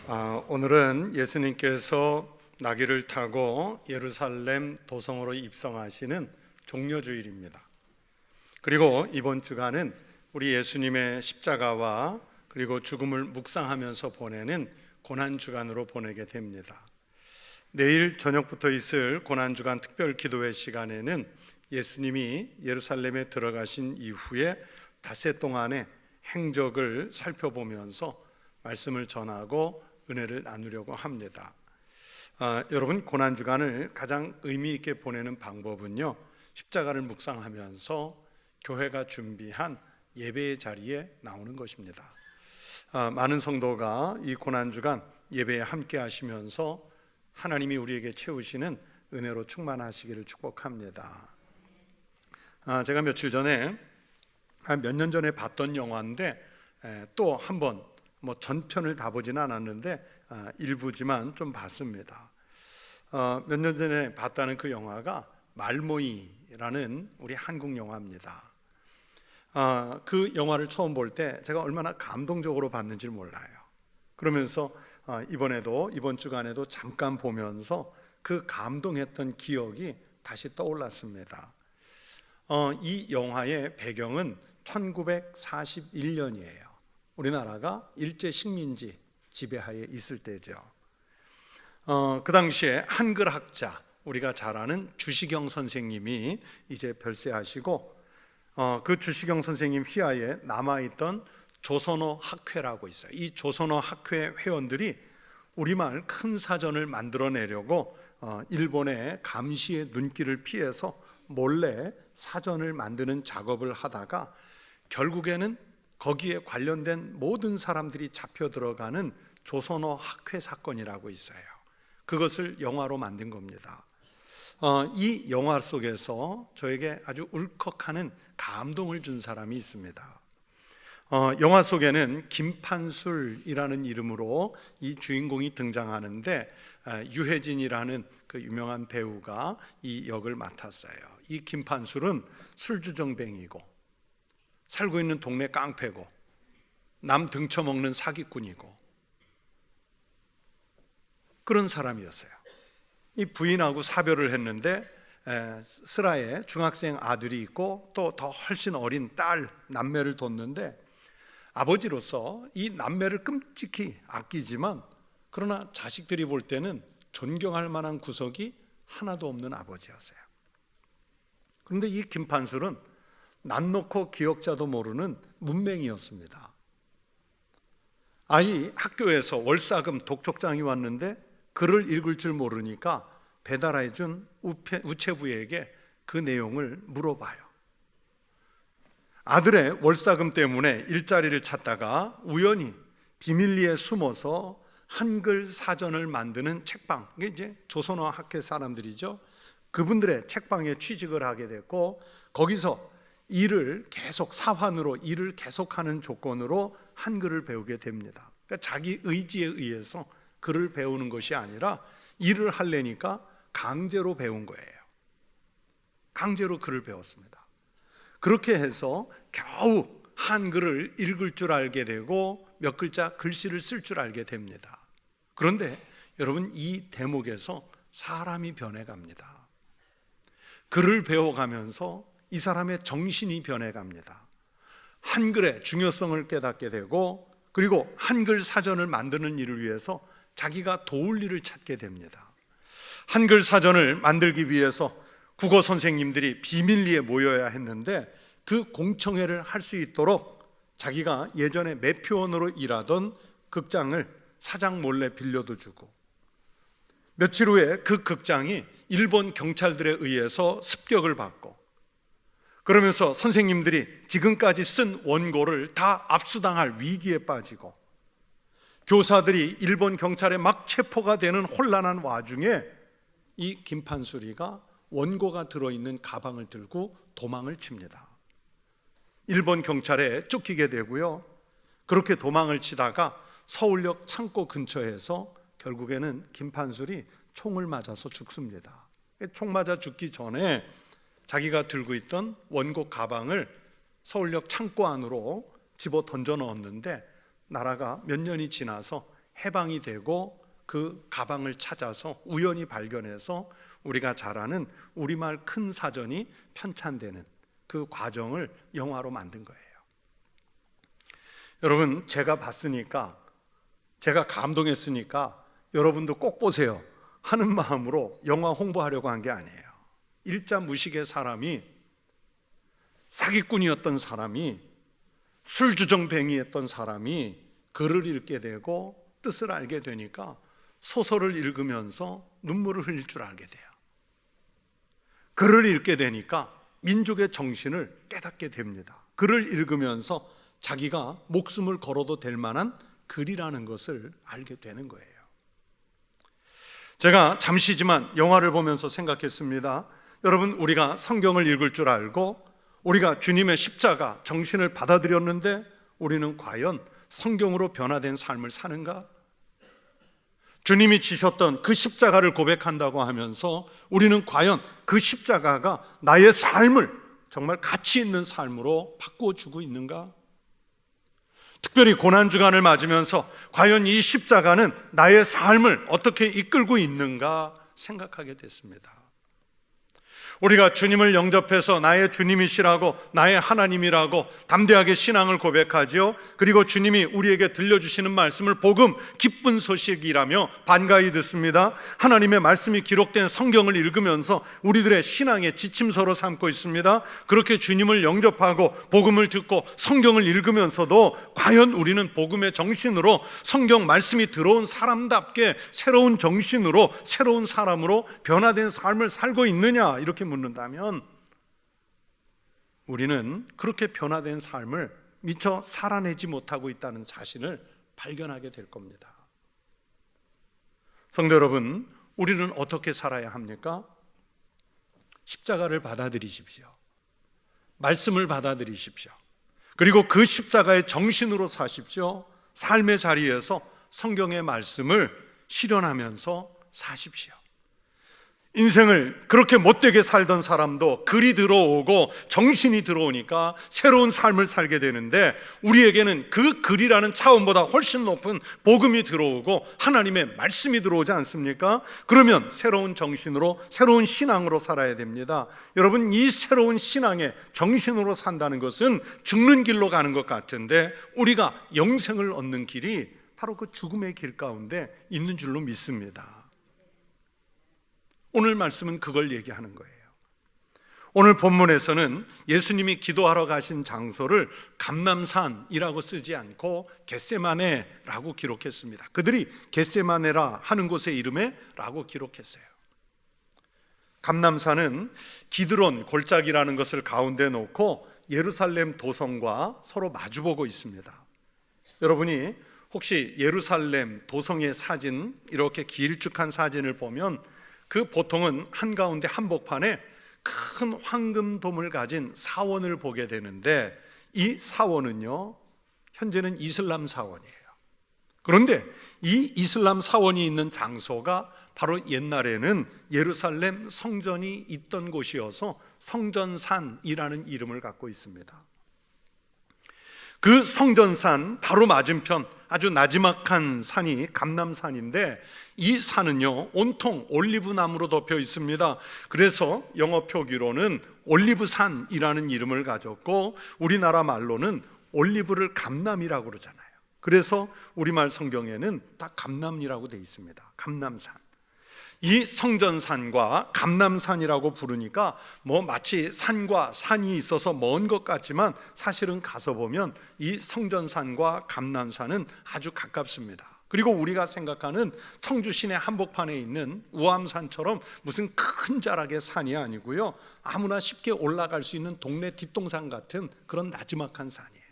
오늘은 예수님께서 나귀를 타고 예루살렘 도성으로 입성하시는 종려주일입니다. 그리고 이번 주간은 우리 예수님의 십자가와 그리고 죽음을 묵상하면서 보내는 고난주간으로 보내게 됩니다. 내일 저녁부터 있을 고난주간 특별기도회 시간에는 예수님이 예루살렘에 들어가신 이후에 닷새 동안의 행적을 살펴보면서 말씀을 전하고 은혜를 나누려고 합니다. 여러분, 고난주간을 가장 의미 있게 보내는 방법은요, 십자가를 묵상하면서 교회가 준비한 예배의 자리에 나오는 것입니다. 많은 성도가 이 고난주간 예배에 함께 하시면서 하나님이 우리에게 채우시는 은혜로 충만하시기를 축복합니다. 제가 며칠 전에 몇 년 전에 봤던 영화인데 또 한번 전편을 다 보지는 않았는데 일부지만 좀 봤습니다. 몇 년 전에 봤다는 그 영화가 말모이라는 우리 한국 영화입니다. 그 영화를 처음 볼 때 제가 얼마나 감동적으로 봤는지 몰라요. 그러면서 이번 주간에도 잠깐 보면서 그 감동했던 기억이 다시 떠올랐습니다. 이 영화의 배경은 1941년이에요. 우리나라가 일제 식민지 지배하에 있을 때죠. 그 당시에 한글 학자, 우리가 잘 아는 주시경 선생님이 이제 별세하시고 그 주시경 선생님 휘하에 남아있던 조선어 학회라고 있어요. 이 조선어 학회 회원들이 우리말 큰 사전을 만들어내려고 일본의 감시의 눈길을 피해서 몰래 사전을 만드는 작업을 하다가 결국에는 거기에 관련된 모든 사람들이 잡혀 들어가는 조선어 학회 사건이라고 있어요. 그것을 영화로 만든 겁니다. 이 영화 속에서 저에게 아주 울컥하는 감동을 준 사람이 있습니다. 영화 속에는 김판술이라는 이름으로 이 주인공이 등장하는데 유해진이라는 그 유명한 배우가 이 역을 맡았어요. 이 김판술은 술주정뱅이고 살고 있는 동네 깡패고 남 등쳐먹는 사기꾼이고 그런 사람이었어요. 이 부인하고 사별을 했는데 슬하에 중학생 아들이 있고 또 더 훨씬 어린 딸 남매를 뒀는데 아버지로서 이 남매를 끔찍히 아끼지만 그러나 자식들이 볼 때는 존경할 만한 구석이 하나도 없는 아버지였어요. 그런데 이 김판술은 난 놓고 기억자도 모르는 문맹이었습니다. 아이 학교에서 월사금 독촉장이 왔는데 글을 읽을 줄 모르니까 배달해준 우체부에게 그 내용을 물어봐요. 아들의 월사금 때문에 일자리를 찾다가 우연히 비밀리에 숨어서 한글 사전을 만드는 책방, 이게 이제 조선어 학회 사람들이죠. 그분들의 책방에 취직을 하게 됐고 거기서 일을 계속 사환으로 일을 계속하는 조건으로 한글을 배우게 됩니다. 그러니까 자기 의지에 의해서 글을 배우는 것이 아니라 일을 하려니까 강제로 배운 거예요. 강제로 글을 배웠습니다. 그렇게 해서 겨우 한글을 읽을 줄 알게 되고 몇 글자 글씨를 쓸 줄 알게 됩니다. 그런데 여러분, 이 대목에서 사람이 변해갑니다. 글을 배워가면서 이 사람의 정신이 변해갑니다. 한글의 중요성을 깨닫게 되고 그리고 한글 사전을 만드는 일을 위해서 자기가 도울 일을 찾게 됩니다. 한글 사전을 만들기 위해서 국어 선생님들이 비밀리에 모여야 했는데 그 공청회를 할 수 있도록 자기가 예전에 매표원으로 일하던 극장을 사장 몰래 빌려도 주고 며칠 후에 그 극장이 일본 경찰들에 의해서 습격을 받고 그러면서 선생님들이 지금까지 쓴 원고를 다 압수당할 위기에 빠지고 교사들이 일본 경찰에 막 체포가 되는 혼란한 와중에 이 김판수리가 원고가 들어있는 가방을 들고 도망을 칩니다. 일본 경찰에 쫓기게 되고요. 그렇게 도망을 치다가 서울역 창고 근처에서 결국에는 김판술이 총을 맞아서 죽습니다. 총 맞아 죽기 전에 자기가 들고 있던 원고 가방을 서울역 창고 안으로 집어 던져 넣었는데 나라가 몇 년이 지나서 해방이 되고 그 가방을 찾아서 우연히 발견해서 우리가 잘 아는 우리말 큰 사전이 편찬되는 그 과정을 영화로 만든 거예요. 여러분, 제가 봤으니까, 제가 감동했으니까 여러분도 꼭 보세요 하는 마음으로 영화 홍보하려고 한 게 아니에요. 일자 무식의 사람이, 사기꾼이었던 사람이, 술주정뱅이였던 사람이 글을 읽게 되고 뜻을 알게 되니까 소설을 읽으면서 눈물을 흘릴 줄 알게 돼요. 글을 읽게 되니까 민족의 정신을 깨닫게 됩니다. 글을 읽으면서 자기가 목숨을 걸어도 될 만한 글이라는 것을 알게 되는 거예요. 제가 잠시지만 영화를 보면서 생각했습니다. 여러분, 우리가 성경을 읽을 줄 알고 우리가 주님의 십자가 정신을 받아들였는데 우리는 과연 성경으로 변화된 삶을 사는가? 주님이 지셨던 그 십자가를 고백한다고 하면서 우리는 과연 그 십자가가 나의 삶을 정말 가치 있는 삶으로 바꾸어주고 있는가? 특별히 고난주간을 맞으면서 과연 이 십자가는 나의 삶을 어떻게 이끌고 있는가 생각하게 됐습니다. 우리가 주님을 영접해서 나의 주님이시라고, 나의 하나님이라고 담대하게 신앙을 고백하지요. 그리고 주님이 우리에게 들려주시는 말씀을 복음, 기쁜 소식이라며 반가이 듣습니다. 하나님의 말씀이 기록된 성경을 읽으면서 우리들의 신앙의 지침서로 삼고 있습니다. 그렇게 주님을 영접하고 복음을 듣고 성경을 읽으면서도 과연 우리는 복음의 정신으로, 성경 말씀이 들어온 사람답게 새로운 정신으로, 새로운 사람으로 변화된 삶을 살고 있느냐, 이렇게 묻는다면 우리는 그렇게 변화된 삶을 미처 살아내지 못하고 있다는 자신을 발견하게 될 겁니다. 성도 여러분, 우리는 어떻게 살아야 합니까? 십자가를 받아들이십시오. 말씀을 받아들이십시오. 그리고 그 십자가의 정신으로 사십시오. 삶의 자리에서 성경의 말씀을 실현하면서 사십시오. 인생을 그렇게 못되게 살던 사람도 글이 들어오고 정신이 들어오니까 새로운 삶을 살게 되는데, 우리에게는 그 글이라는 차원보다 훨씬 높은 복음이 들어오고 하나님의 말씀이 들어오지 않습니까? 그러면 새로운 정신으로, 새로운 신앙으로 살아야 됩니다. 여러분, 이 새로운 신앙의 정신으로 산다는 것은 죽는 길로 가는 것 같은데, 우리가 영생을 얻는 길이 바로 그 죽음의 길 가운데 있는 줄로 믿습니다. 오늘 말씀은 그걸 얘기하는 거예요. 오늘 본문에서는 예수님이 기도하러 가신 장소를 감람산이라고 쓰지 않고 겟세마네라고 기록했습니다. 그들이 겟세마네라 하는 곳의 이름에 라고 기록했어요. 감람산은 기드론 골짜기라는 것을 가운데 놓고 예루살렘 도성과 서로 마주보고 있습니다. 여러분이 혹시 예루살렘 도성의 사진, 이렇게 길쭉한 사진을 보면 그 보통은 한가운데 한복판에 큰 황금돔을 가진 사원을 보게 되는데, 이 사원은요, 현재는 이슬람 사원이에요. 그런데 이 이슬람 사원이 있는 장소가 바로 옛날에는 예루살렘 성전이 있던 곳이어서 성전산이라는 이름을 갖고 있습니다. 그 성전산 바로 맞은편 아주 나지막한 산이 감람산인데, 이 산은요 온통 올리브 나무로 덮여 있습니다. 그래서 영어 표기로는 올리브산이라는 이름을 가졌고, 우리나라 말로는 올리브를 감람이라고 그러잖아요. 그래서 우리말 성경에는 다 감람이라고 되어 있습니다. 감람산. 이 성전산과 감람산이라고 부르니까 마치 산과 산이 있어서 먼 것 같지만, 사실은 가서 보면 이 성전산과 감람산은 아주 가깝습니다. 그리고 우리가 생각하는 청주 시내 한복판에 있는 우암산처럼 무슨 큰 자락의 산이 아니고요, 아무나 쉽게 올라갈 수 있는 동네 뒷동산 같은 그런 나지막한 산이에요.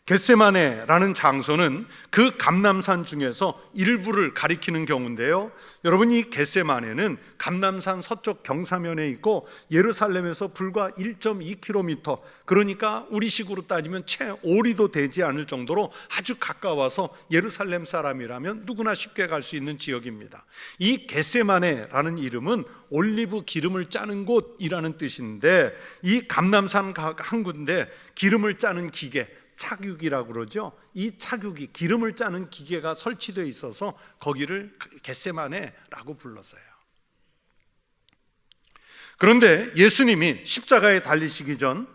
겟세마네라는 장소는 그 감람산 중에서 일부를 가리키는 경우인데요, 여러분, 이 겟세마네는 감람산 서쪽 경사면에 있고 예루살렘에서 불과 1.2km, 그러니까 우리식으로 따지면 채 오리도 되지 않을 정도로 아주 가까워서 예루살렘 사람이라면 누구나 쉽게 갈 수 있는 지역입니다. 이 겟세마네라는 이름은 올리브 기름을 짜는 곳이라는 뜻인데, 이 감람산 한 군데 기름을 짜는 기계, 착육이라고 그러죠. 이 착육이 기름을 짜는 기계가 설치되어 있어서 거기를 겟세마네라고 불렀어요. 그런데 예수님이 십자가에 달리시기 전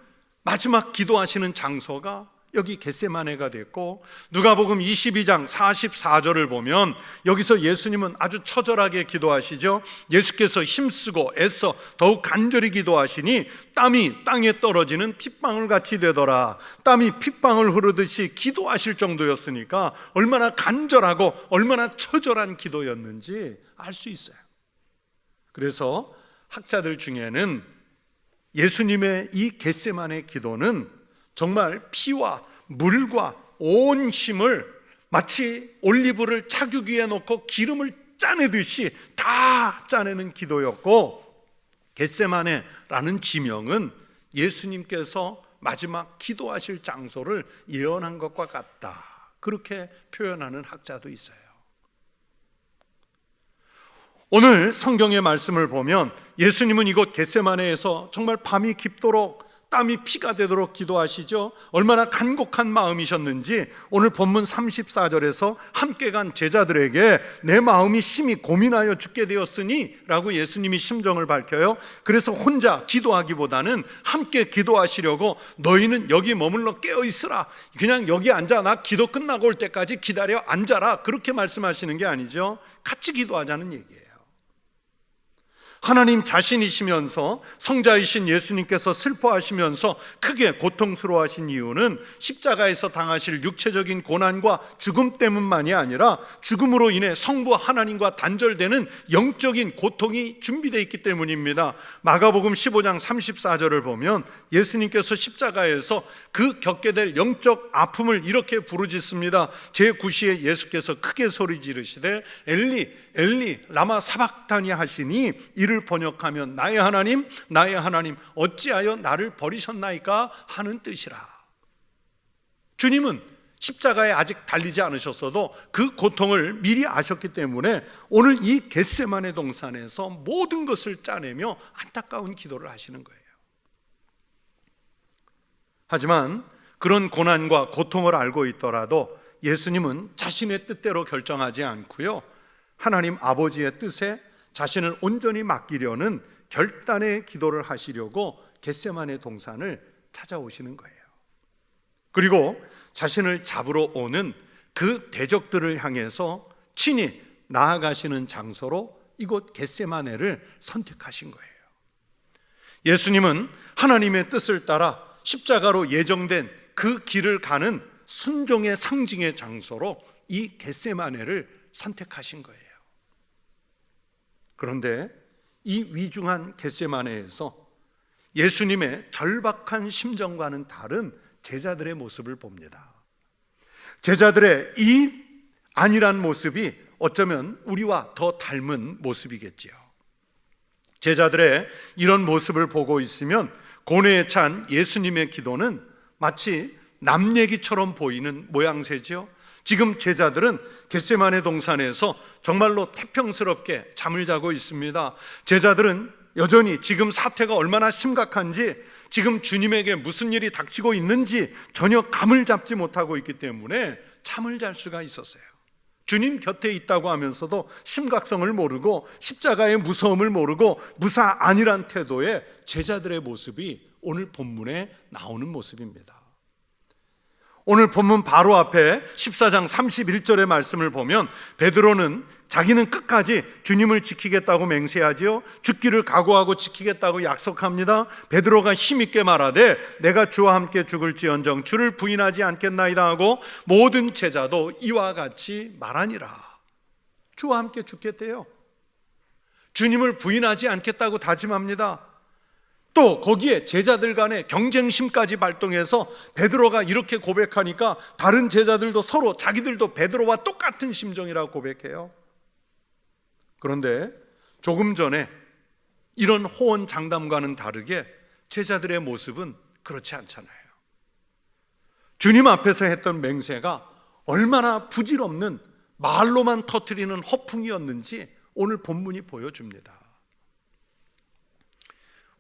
마지막 기도하시는 장소가 여기 겟세마네가 됐고, 누가복음 22장 44절을 보면 여기서 예수님은 아주 처절하게 기도하시죠. 예수께서 힘쓰고 애써 더욱 간절히 기도하시니 땀이 땅에 떨어지는 핏방울 같이 되더라. 땀이 핏방울 흐르듯이 기도하실 정도였으니까 얼마나 간절하고 얼마나 처절한 기도였는지 알 수 있어요. 그래서 학자들 중에는 예수님의 이 겟세마네 기도는 정말 피와 물과 온 힘을 마치 올리브를 착육 위에 놓고 기름을 짜내듯이 다 짜내는 기도였고, 겟세마네라는 지명은 예수님께서 마지막 기도하실 장소를 예언한 것과 같다, 그렇게 표현하는 학자도 있어요. 오늘 성경의 말씀을 보면 예수님은 이곳 겟세마네에서 정말 밤이 깊도록 땀이 피가 되도록 기도하시죠. 얼마나 간곡한 마음이셨는지 오늘 본문 34절에서 함께 간 제자들에게 내 마음이 심히 고민하여 죽게 되었으니 라고 예수님이 심정을 밝혀요. 그래서 혼자 기도하기보다는 함께 기도하시려고 너희는 여기 머물러 깨어있으라, 그냥 여기 앉아, 나 기도 끝나고 올 때까지 기다려 앉아라, 그렇게 말씀하시는 게 아니죠. 같이 기도하자는 얘기예요. 하나님 자신이시면서 성자이신 예수님께서 슬퍼하시면서 크게 고통스러워하신 이유는 십자가에서 당하실 육체적인 고난과 죽음 때문만이 아니라 죽음으로 인해 성부 하나님과 단절되는 영적인 고통이 준비되어 있기 때문입니다. 마가복음 15장 34절을 보면 예수님께서 십자가에서 그 겪게 될 영적 아픔을 이렇게 부르짖습니다. 제9시에 예수께서 크게 소리 지르시되 엘리 엘리 라마 사박다니 하시니 이를 번역하면 나의 하나님 나의 하나님 어찌하여 나를 버리셨나이까 하는 뜻이라. 주님은 십자가에 아직 달리지 않으셨어도 그 고통을 미리 아셨기 때문에 오늘 이 겟세마네 동산에서 모든 것을 짜내며 안타까운 기도를 하시는 거예요. 하지만 그런 고난과 고통을 알고 있더라도 예수님은 자신의 뜻대로 결정하지 않고요, 하나님 아버지의 뜻에 자신을 온전히 맡기려는 결단의 기도를 하시려고 겟세마네 동산을 찾아오시는 거예요. 그리고 자신을 잡으러 오는 그 대적들을 향해서 친히 나아가시는 장소로 이곳 겟세마네를 선택하신 거예요. 예수님은 하나님의 뜻을 따라 십자가로 예정된 그 길을 가는 순종의 상징의 장소로 이 겟세마네를 선택하신 거예요. 그런데 이 위중한 겟세마네에서 예수님의 절박한 심정과는 다른 제자들의 모습을 봅니다. 제자들의 이 안일한 모습이 어쩌면 우리와 더 닮은 모습이겠지요. 제자들의 이런 모습을 보고 있으면 고뇌에 찬 예수님의 기도는 마치 남 얘기처럼 보이는 모양새죠. 지금 제자들은 겟세마네 동산에서 정말로 태평스럽게 잠을 자고 있습니다. 제자들은 여전히 지금 사태가 얼마나 심각한지, 지금 주님에게 무슨 일이 닥치고 있는지 전혀 감을 잡지 못하고 있기 때문에 잠을 잘 수가 있었어요. 주님 곁에 있다고 하면서도 심각성을 모르고 십자가의 무서움을 모르고 무사 안일한 태도의 제자들의 모습이 오늘 본문에 나오는 모습입니다. 오늘 본문 바로 앞에 14장 31절의 말씀을 보면 베드로는 자기는 끝까지 주님을 지키겠다고 맹세하지요. 죽기를 각오하고 지키겠다고 약속합니다. 베드로가 힘있게 말하되 내가 주와 함께 죽을지언정 주를 부인하지 않겠나이다 하고 모든 제자도 이와 같이 말하니라. 주와 함께 죽겠대요. 주님을 부인하지 않겠다고 다짐합니다. 또 거기에 제자들 간의 경쟁심까지 발동해서 베드로가 이렇게 고백하니까 다른 제자들도 서로 자기들도 베드로와 똑같은 심정이라고 고백해요. 그런데 조금 전에 이런 호언장담과는 다르게 제자들의 모습은 그렇지 않잖아요. 주님 앞에서 했던 맹세가 얼마나 부질없는 말로만 터뜨리는 허풍이었는지 오늘 본문이 보여줍니다.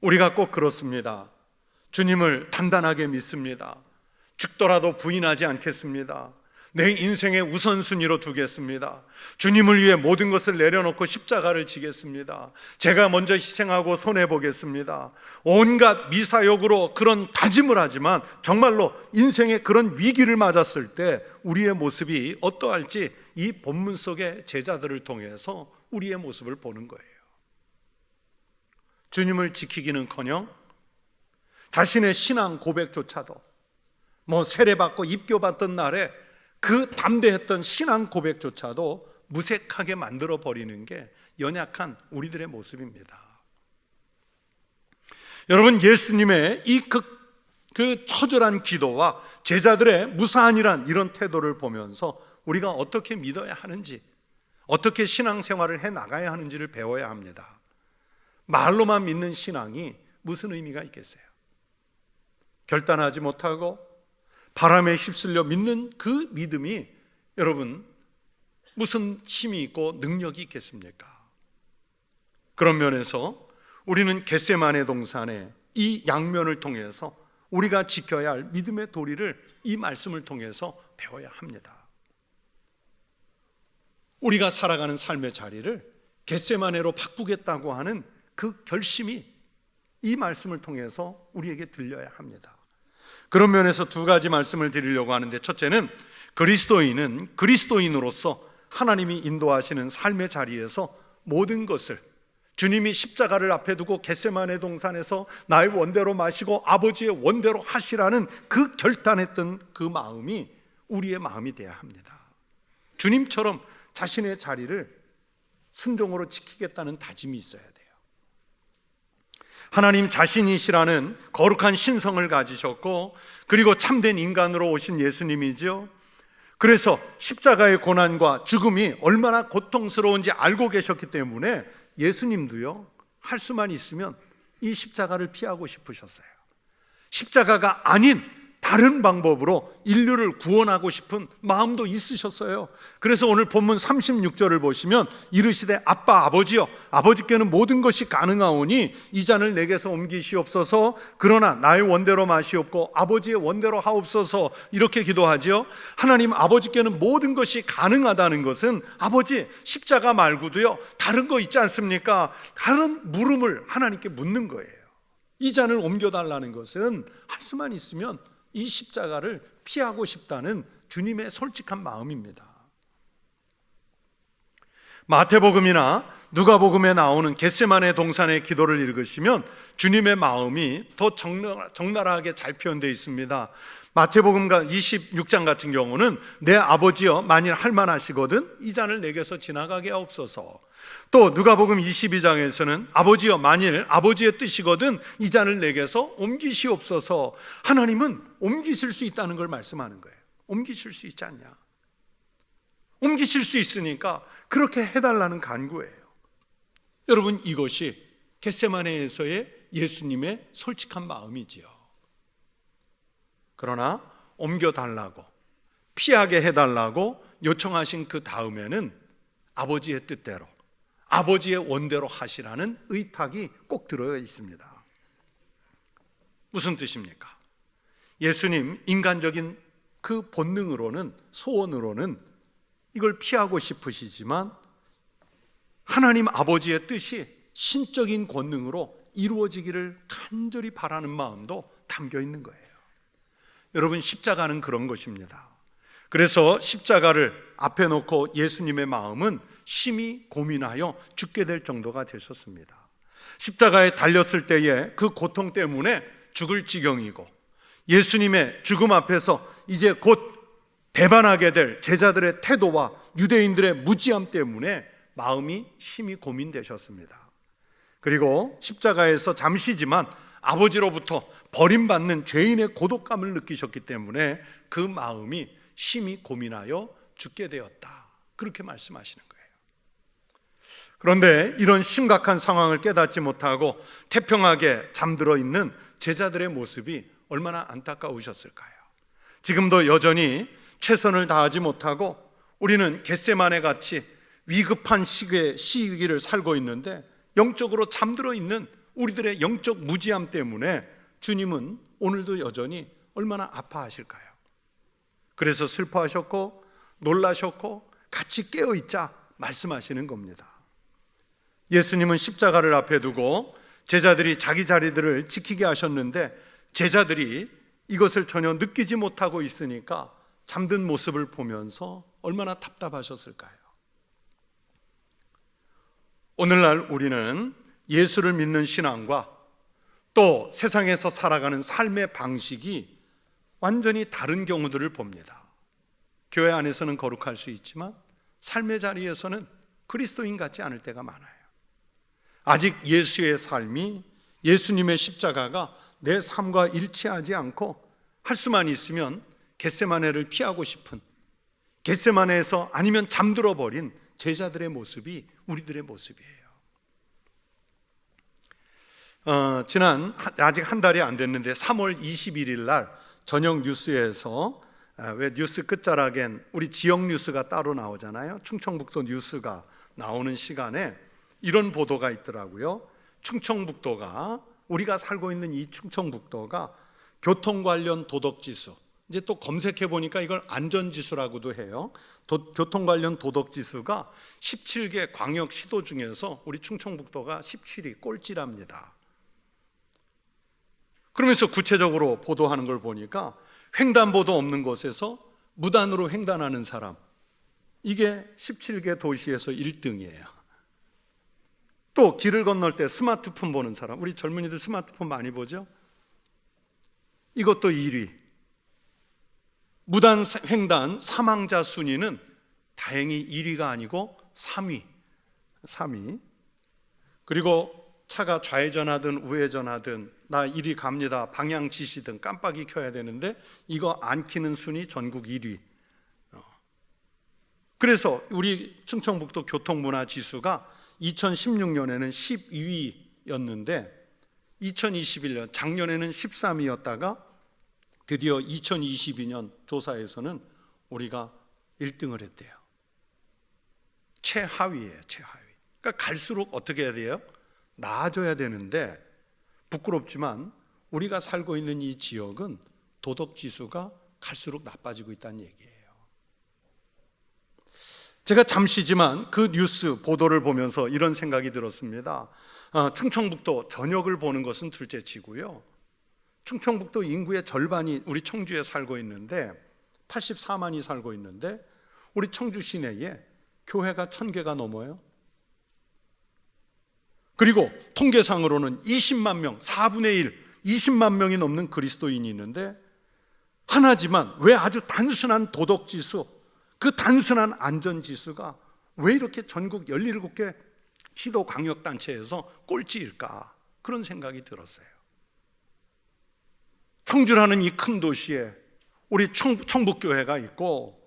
우리가 꼭 그렇습니다. 주님을 단단하게 믿습니다. 죽더라도 부인하지 않겠습니다. 내 인생의 우선순위로 두겠습니다. 주님을 위해 모든 것을 내려놓고 십자가를 지겠습니다. 제가 먼저 희생하고 손해보겠습니다. 온갖 미사역으로 그런 다짐을 하지만 정말로 인생의 그런 위기를 맞았을 때 우리의 모습이 어떠할지 이 본문 속의 제자들을 통해서 우리의 모습을 보는 거예요. 주님을 지키기는커녕 자신의 신앙 고백조차도 세례받고 입교받던 날에 그 담대했던 신앙 고백조차도 무색하게 만들어 버리는 게 연약한 우리들의 모습입니다. 여러분, 예수님의 이 그 처절한 기도와 제자들의 무사한이란 이런 태도를 보면서 우리가 어떻게 믿어야 하는지, 어떻게 신앙생활을 해 나가야 하는지를 배워야 합니다. 말로만 믿는 신앙이 무슨 의미가 있겠어요? 결단하지 못하고 바람에 휩쓸려 믿는 그 믿음이 여러분 무슨 힘이 있고 능력이 있겠습니까? 그런 면에서 우리는 겟세마네 동산의 이 양면을 통해서 우리가 지켜야 할 믿음의 도리를 이 말씀을 통해서 배워야 합니다. 우리가 살아가는 삶의 자리를 겟세마네로 바꾸겠다고 하는 그 결심이 이 말씀을 통해서 우리에게 들려야 합니다. 그런 면에서 두 가지 말씀을 드리려고 하는데, 첫째는 그리스도인은 그리스도인으로서 하나님이 인도하시는 삶의 자리에서 모든 것을 주님이 십자가를 앞에 두고 겟세마네 동산에서 나의 원대로 마시고 아버지의 원대로 하시라는 그 결단했던 그 마음이 우리의 마음이 되어야 합니다. 주님처럼 자신의 자리를 순종으로 지키겠다는 다짐이 있어야 돼요. 하나님 자신이시라는 거룩한 신성을 가지셨고, 그리고 참된 인간으로 오신 예수님이죠. 그래서 십자가의 고난과 죽음이 얼마나 고통스러운지 알고 계셨기 때문에 예수님도요, 할 수만 있으면 이 십자가를 피하고 싶으셨어요. 십자가가 아닌 다른 방법으로 인류를 구원하고 싶은 마음도 있으셨어요. 그래서 오늘 본문 36절을 보시면 이르시되 아빠 아버지여, 아버지께는 모든 것이 가능하오니 이 잔을 내게서 옮기시옵소서. 그러나 나의 원대로 마시옵고 아버지의 원대로 하옵소서. 이렇게 기도하지요. 하나님 아버지께는 모든 것이 가능하다는 것은 아버지 십자가 말고도요 다른 거 있지 않습니까? 다른 물음을 하나님께 묻는 거예요. 이 잔을 옮겨달라는 것은 할 수만 있으면 이 십자가를 피하고 싶다는 주님의 솔직한 마음입니다. 마태복음이나 누가복음에 나오는 겟세마네 동산의 기도를 읽으시면 주님의 마음이 더 적나라하게 잘 표현되어 있습니다. 마태복음 26장 같은 경우는 내 아버지여 만일 할만하시거든 이 잔을 내게서 지나가게 하옵소서. 또 누가복음 22장에서는 아버지여 만일 아버지의 뜻이거든 이 잔을 내게서 옮기시옵소서. 하나님은 옮기실 수 있다는 걸 말씀하는 거예요. 옮기실 수 있지 않냐? 옮기실 수 있으니까 그렇게 해달라는 간구예요. 여러분, 이것이 겟세마네에서의 예수님의 솔직한 마음이지요. 그러나 옮겨달라고, 피하게 해달라고 요청하신 그 다음에는 아버지의 뜻대로, 아버지의 원대로 하시라는 의탁이 꼭 들어가 있습니다. 무슨 뜻입니까? 예수님 인간적인 그 본능으로는, 소원으로는 이걸 피하고 싶으시지만 하나님 아버지의 뜻이 신적인 권능으로 이루어지기를 간절히 바라는 마음도 담겨 있는 거예요. 여러분, 십자가는 그런 것입니다. 그래서 십자가를 앞에 놓고 예수님의 마음은 심히 고민하여 죽게 될 정도가 되셨습니다. 십자가에 달렸을 때의 그 고통 때문에 죽을 지경이고, 예수님의 죽음 앞에서 이제 곧 배반하게 될 제자들의 태도와 유대인들의 무지함 때문에 마음이 심히 고민되셨습니다. 그리고 십자가에서 잠시지만 아버지로부터 버림받는 죄인의 고독감을 느끼셨기 때문에 그 마음이 심히 고민하여 죽게 되었다, 그렇게 말씀하시는 거예요. 그런데 이런 심각한 상황을 깨닫지 못하고 태평하게 잠들어 있는 제자들의 모습이 얼마나 안타까우셨을까요? 지금도 여전히 최선을 다하지 못하고 우리는 겟세마네 같이 위급한 시기를 살고 있는데 영적으로 잠들어 있는 우리들의 영적 무지함 때문에 주님은 오늘도 여전히 얼마나 아파하실까요? 그래서 슬퍼하셨고 놀라셨고 같이 깨어있자 말씀하시는 겁니다. 예수님은 십자가를 앞에 두고 제자들이 자기 자리들을 지키게 하셨는데 제자들이 이것을 전혀 느끼지 못하고 있으니까 잠든 모습을 보면서 얼마나 답답하셨을까요? 오늘날 우리는 예수를 믿는 신앙과 또 세상에서 살아가는 삶의 방식이 완전히 다른 경우들을 봅니다. 교회 안에서는 거룩할 수 있지만 삶의 자리에서는 그리스도인 같지 않을 때가 많아요. 아직 예수의 삶이, 예수님의 십자가가 내 삶과 일치하지 않고 할 수만 있으면 겟세마네를 피하고 싶은, 겟세마네에서 아니면 잠들어 버린 제자들의 모습이 우리들의 모습이에요. 아직 한 달이 안 됐는데 3월 21일 날 저녁 뉴스에서, 왜 뉴스 끝자락엔 우리 지역 뉴스가 따로 나오잖아요. 충청북도 뉴스가 나오는 시간에 이런 보도가 있더라고요. 충청북도가, 우리가 살고 있는 이 충청북도가 교통 관련 도덕지수, 이제 또 검색해 보니까 이걸 안전지수라고도 해요. 교통 관련 도덕지수가 17개 광역시도 중에서 우리 충청북도가 17위 꼴찌랍니다. 그러면서 구체적으로 보도하는 걸 보니까 횡단보도 없는 곳에서 무단으로 횡단하는 사람, 이게 17개 도시에서 1등이에요. 또 길을 건널 때 스마트폰 보는 사람, 우리 젊은이들 스마트폰 많이 보죠? 이것도 1위. 무단 횡단 사망자 순위는 다행히 1위가 아니고 3위. 그리고 차가 좌회전하든 우회전하든 나 이리 갑니다, 방향 지시든 깜빡이 켜야 되는데 이거 안 켜는 순위 전국 1위. 그래서 우리 충청북도 교통문화지수가 2016년에는 12위였는데 2021년 작년에는 13위였다가 드디어 2022년 조사에서는 우리가 1등을 했대요. 최하위예요, 최하위. 그러니까 갈수록 어떻게 해야 돼요? 나아져야 되는데 부끄럽지만 우리가 살고 있는 이 지역은 도덕지수가 갈수록 나빠지고 있다는 얘기예요. 제가 잠시지만 그 뉴스 보도를 보면서 이런 생각이 들었습니다. 충청북도 전역을 보는 것은 둘째치고요, 충청북도 인구의 절반이 우리 청주에 살고 있는데 84만이 살고 있는데 우리 청주 시내에 교회가 1000개가 넘어요. 그리고 통계상으로는 20만 명, 4분의 1, 20만 명이 넘는 그리스도인이 있는데 하나지만 왜 아주 단순한 도덕지수, 그 단순한 안전지수가 왜 이렇게 전국 17개 시도광역단체에서 꼴찌일까? 그런 생각이 들었어요. 청주라는 이 큰 도시에 우리 청북교회가 있고,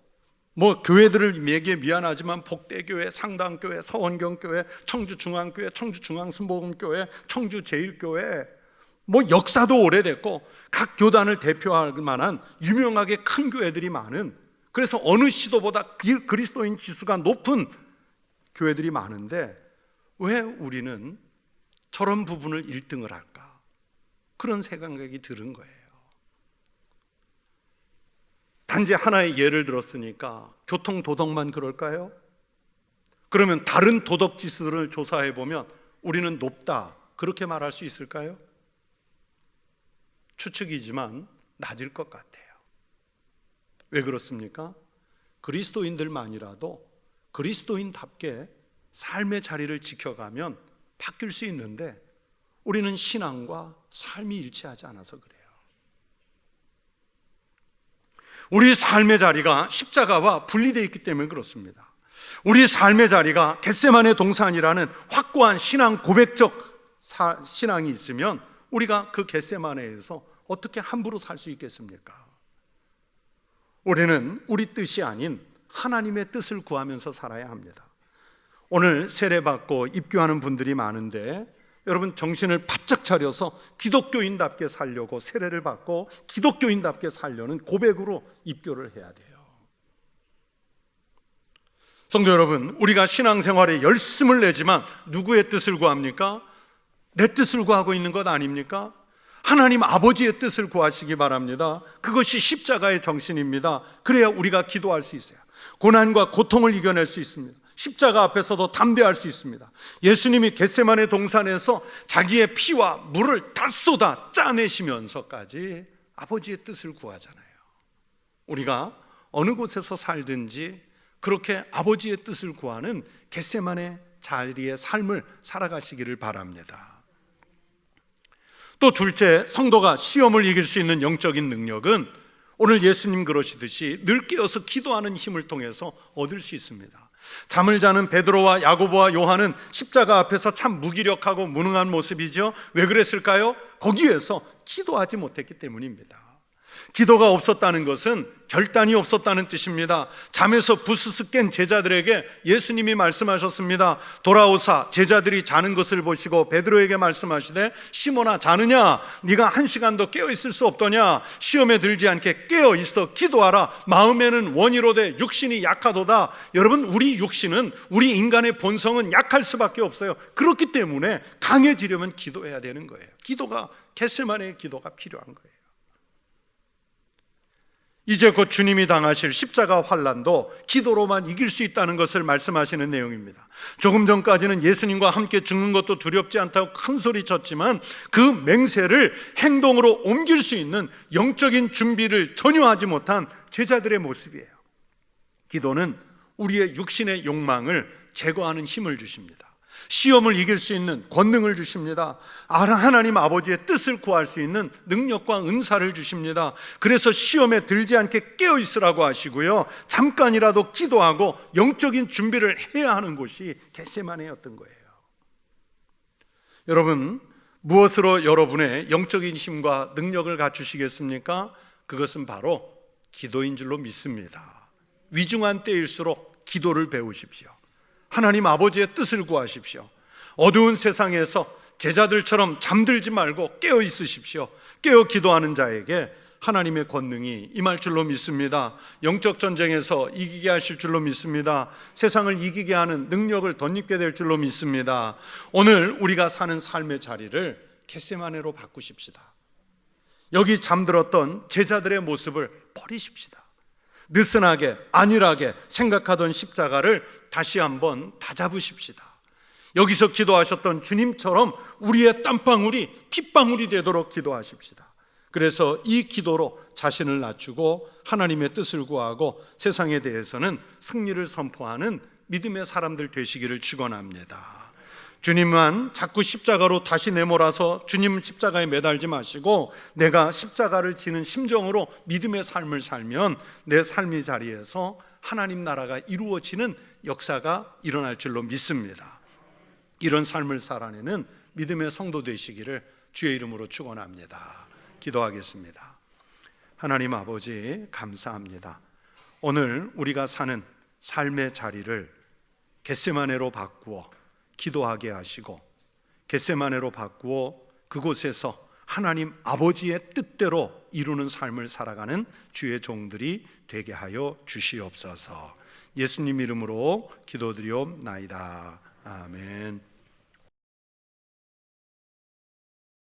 뭐 교회들에게 미안하지만 복대교회, 상당교회, 서원경교회, 청주중앙교회, 청주중앙순복음교회, 청주제일교회, 뭐 역사도 오래됐고 각 교단을 대표할 만한 유명하게 큰 교회들이 많은, 그래서 어느 시도보다 그리스도인 지수가 높은 교회들이 많은데 왜 우리는 저런 부분을 1등을 할까? 그런 생각이 들은 거예요. 단지 하나의 예를 들었으니까 교통도덕만 그럴까요? 그러면 다른 도덕지수를 조사해 보면 우리는 높다, 그렇게 말할 수 있을까요? 추측이지만 낮을 것 같아요. 왜 그렇습니까? 그리스도인들만이라도 그리스도인답게 삶의 자리를 지켜가면 바뀔 수 있는데 우리는 신앙과 삶이 일치하지 않아서 그래요. 우리 삶의 자리가 십자가와 분리되어 있기 때문에 그렇습니다. 우리 삶의 자리가 겟세마네 동산이라는 확고한 신앙 고백적 신앙이 있으면 우리가 그 겟세마네에서 어떻게 함부로 살 수 있겠습니까? 우리는 우리 뜻이 아닌 하나님의 뜻을 구하면서 살아야 합니다. 오늘 세례받고 입교하는 분들이 많은데 여러분 정신을 바짝 차려서 기독교인답게 살려고 세례를 받고 기독교인답게 살려는 고백으로 입교를 해야 돼요. 성도 여러분, 우리가 신앙생활에 열심을 내지만 누구의 뜻을 구합니까? 내 뜻을 구하고 있는 것 아닙니까? 하나님 아버지의 뜻을 구하시기 바랍니다. 그것이 십자가의 정신입니다. 그래야 우리가 기도할 수 있어요. 고난과 고통을 이겨낼 수 있습니다. 십자가 앞에서도 담대할 수 있습니다. 예수님이 겟세마네 동산에서 자기의 피와 물을 다 쏟아 짜내시면서까지 아버지의 뜻을 구하잖아요. 우리가 어느 곳에서 살든지 그렇게 아버지의 뜻을 구하는 겟세마네 자리의 삶을 살아가시기를 바랍니다. 또 둘째, 성도가 시험을 이길 수 있는 영적인 능력은 오늘 예수님 그러시듯이 늘 깨어서 기도하는 힘을 통해서 얻을 수 있습니다. 잠을 자는 베드로와 야고보와 요한은 십자가 앞에서 참 무기력하고 무능한 모습이죠. 왜 그랬을까요? 거기에서 기도하지 못했기 때문입니다. 기도가 없었다는 것은 결단이 없었다는 뜻입니다. 잠에서 부스스 깬 제자들에게 예수님이 말씀하셨습니다. 돌아오사 제자들이 자는 것을 보시고 베드로에게 말씀하시되 시몬아 자느냐? 네가 1시간 더 깨어 있을 수 없더냐? 시험에 들지 않게 깨어 있어 기도하라. 마음에는 원이로되 육신이 약하도다. 여러분, 우리 육신은, 우리 인간의 본성은 약할 수밖에 없어요. 그렇기 때문에 강해지려면 기도해야 되는 거예요. 기도가, 겟세마네의 기도가 필요한 거예요. 이제 곧 주님이 당하실 십자가 환난도 기도로만 이길 수 있다는 것을 말씀하시는 내용입니다. 조금 전까지는 예수님과 함께 죽는 것도 두렵지 않다고 큰 소리 쳤지만 그 맹세를 행동으로 옮길 수 있는 영적인 준비를 전혀 하지 못한 제자들의 모습이에요. 기도는 우리의 육신의 욕망을 제거하는 힘을 주십니다. 시험을 이길 수 있는 권능을 주십니다. 하나님 아버지의 뜻을 구할 수 있는 능력과 은사를 주십니다. 그래서 시험에 들지 않게 깨어 있으라고 하시고요, 잠깐이라도 기도하고 영적인 준비를 해야 하는 곳이 겟세마네였던 거예요. 여러분, 무엇으로 여러분의 영적인 힘과 능력을 갖추시겠습니까? 그것은 바로 기도인 줄로 믿습니다. 위중한 때일수록 기도를 배우십시오. 하나님 아버지의 뜻을 구하십시오. 어두운 세상에서 제자들처럼 잠들지 말고 깨어 있으십시오. 깨어 기도하는 자에게 하나님의 권능이 임할 줄로 믿습니다. 영적 전쟁에서 이기게 하실 줄로 믿습니다. 세상을 이기게 하는 능력을 덧입게 될 줄로 믿습니다. 오늘 우리가 사는 삶의 자리를 겟세마네로 바꾸십시다. 여기 잠들었던 제자들의 모습을 버리십시다. 느슨하게 안일하게 생각하던 십자가를 다시 한번 다잡으십시다. 여기서 기도하셨던 주님처럼 우리의 땀방울이 핏방울이 되도록 기도하십시다. 그래서 이 기도로 자신을 낮추고 하나님의 뜻을 구하고 세상에 대해서는 승리를 선포하는 믿음의 사람들 되시기를 축원합니다. 주님만 자꾸 십자가로 다시 내몰아서 주님 십자가에 매달지 마시고 내가 십자가를 지는 심정으로 믿음의 삶을 살면 내 삶의 자리에서 하나님 나라가 이루어지는 역사가 일어날 줄로 믿습니다. 이런 삶을 살아내는 믿음의 성도 되시기를 주의 이름으로 축원합니다. 기도하겠습니다. 하나님 아버지, 감사합니다. 오늘 우리가 사는 삶의 자리를 겟세마네로 바꾸어 기도하게 하시고 겟세마네로 바꾸어 그곳에서 하나님 아버지의 뜻대로 이루는 삶을 살아가는 주의 종들이 되게 하여 주시옵소서. 예수님 이름으로 기도드리옵나이다. 아멘.